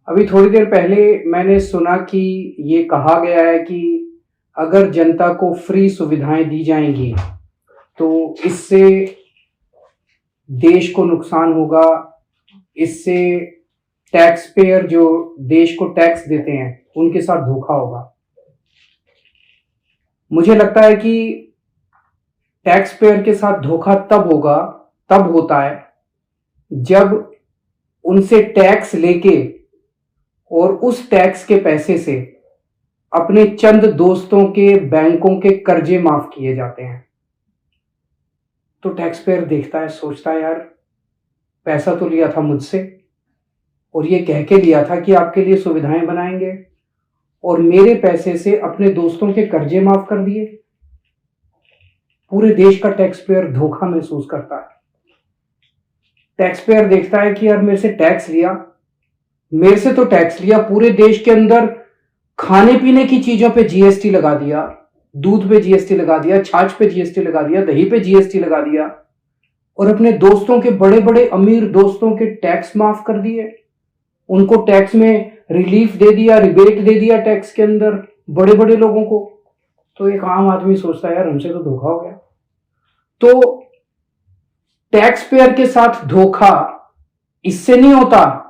अभी थोड़ी देर पहले मैंने सुना कि ये कहा गया है कि अगर जनता को फ्री सुविधाएं दी जाएंगी तो इससे देश को नुकसान होगा। इससे टैक्स पेयर जो देश को टैक्स देते हैं उनके साथ धोखा होगा। मुझे लगता है कि टैक्स पेयर के साथ धोखा तब होता है जब उनसे टैक्स लेके और उस टैक्स के पैसे से अपने चंद दोस्तों के बैंकों के कर्जे माफ किए जाते हैं। तो टैक्स पेयर देखता है, सोचता है, यार पैसा तो लिया था मुझसे और ये कह के लिया था कि आपके लिए सुविधाएं बनाएंगे और मेरे पैसे से अपने दोस्तों के कर्जे माफ कर दिए। पूरे देश का टैक्स पेयर धोखा महसूस करता है। टैक्स पेयर देखता है कि यार मेरे से तो टैक्स लिया, पूरे देश के अंदर खाने पीने की चीजों पे जीएसटी लगा दिया, दूध पे जीएसटी लगा दिया, छाछ पे जीएसटी लगा दिया, दही पे जीएसटी लगा दिया और अपने दोस्तों के बड़े बड़े अमीर दोस्तों के टैक्स माफ कर दिए। उनको टैक्स में रिलीफ दे दिया, रिबेट दे दिया टैक्स के अंदर बड़े बड़े लोगों को। तो एक आम आदमी सोचता है यार हमसे तो धोखा हो गया। तो टैक्स पेयर के साथ धोखा इससे नहीं होता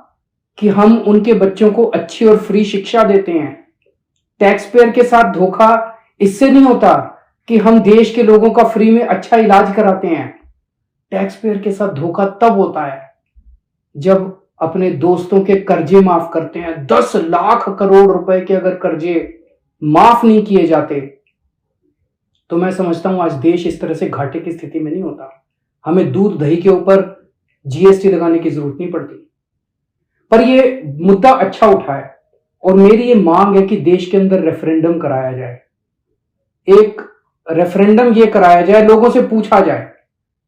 कि हम उनके बच्चों को अच्छी और फ्री शिक्षा देते हैं। टैक्स पेयर के साथ धोखा इससे नहीं होता कि हम देश के लोगों का फ्री में अच्छा इलाज कराते हैं। टैक्स पेयर के साथ धोखा तब होता है जब अपने दोस्तों के कर्जे माफ करते हैं। 10 लाख करोड़ रुपए के अगर कर्जे माफ नहीं किए जाते तो मैं समझता हूं आज देश इस तरह से घाटे की स्थिति में नहीं होता। हमें दूध दही के ऊपर जीएसटी लगाने की जरूरत नहीं पड़ती। पर ये मुद्दा अच्छा उठा है और मेरी ये मांग है कि देश के अंदर रेफरेंडम कराया जाए। एक रेफरेंडम ये कराया जाए, लोगों से पूछा जाए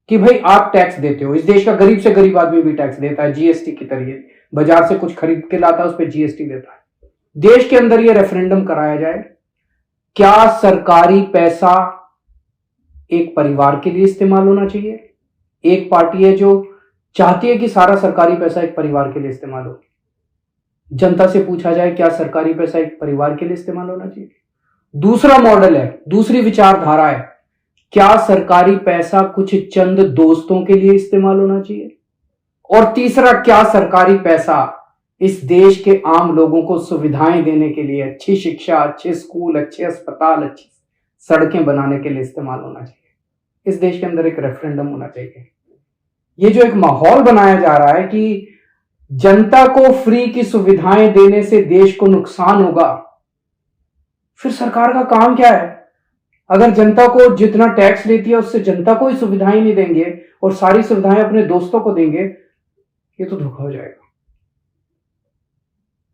कि भाई आप टैक्स देते हो। इस देश का गरीब से गरीब आदमी भी टैक्स देता है जीएसटी के जरिए। बाजार से कुछ खरीद के लाता है, उस पर जीएसटी देता है। देश के अंदर ये रेफरेंडम कराया जाए, क्या सरकारी पैसा एक परिवार के लिए इस्तेमाल होना चाहिए? एक पार्टी है जो चाहती है कि सारा सरकारी पैसा एक परिवार के लिए इस्तेमाल हो। जनता से पूछा जाए क्या सरकारी पैसा एक परिवार के लिए इस्तेमाल होना चाहिए? दूसरा मॉडल है, दूसरी विचारधारा है, क्या सरकारी पैसा कुछ चंद दोस्तों के लिए इस्तेमाल होना चाहिए? और तीसरा, क्या सरकारी पैसा इस देश के आम लोगों को सुविधाएं देने के लिए, अच्छी शिक्षा, अच्छे स्कूल, अच्छे अस्पताल, अच्छी सड़कें बनाने के लिए इस्तेमाल होना चाहिए? इस देश के अंदर एक रेफरेंडम होना चाहिए। ये जो एक माहौल बनाया जा रहा है कि जनता को फ्री की सुविधाएं देने से देश को नुकसान होगा, फिर सरकार का काम क्या है? अगर जनता को जितना टैक्स लेती है उससे जनता को ही सुविधाएं नहीं देंगे और सारी सुविधाएं अपने दोस्तों को देंगे, ये तो धोखा हो जाएगा।